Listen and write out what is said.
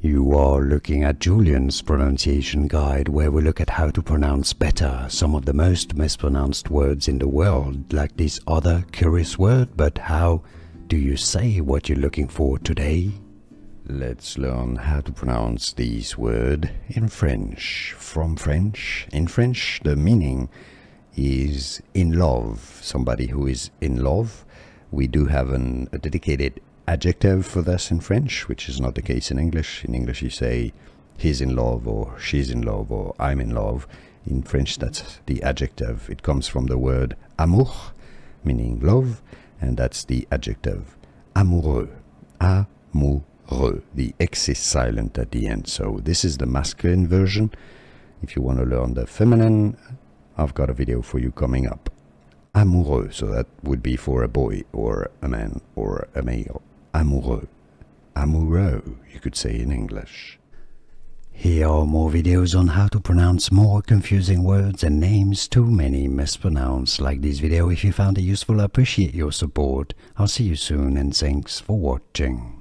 You are looking at Julian's pronunciation guide, where we look at how to pronounce better some of the most mispronounced words in the world, like this other curious word. But how do you say what you're looking for today? Let's learn how to pronounce this word in French. From French. In French, the meaning is in love, somebody who is in love. We do have a dedicated adjective for this in French, which is not the case in English. In English you say he's in love, or she's in love, or I'm in love. In French that's the adjective. It comes from the word amour, meaning love, and that's the adjective amoureux. Amoureux. The X is silent at the end, so this is the masculine version. If you want to learn the feminine, I've got a video for you coming up. Amoureux, so that would be for a boy or a man or a male. Amoureux. Amoureux, you could say in English. Here are more videos on how to pronounce more confusing words and names too many mispronounced. Like this video if you found it useful. I appreciate your support. I'll see you soon, and thanks for watching.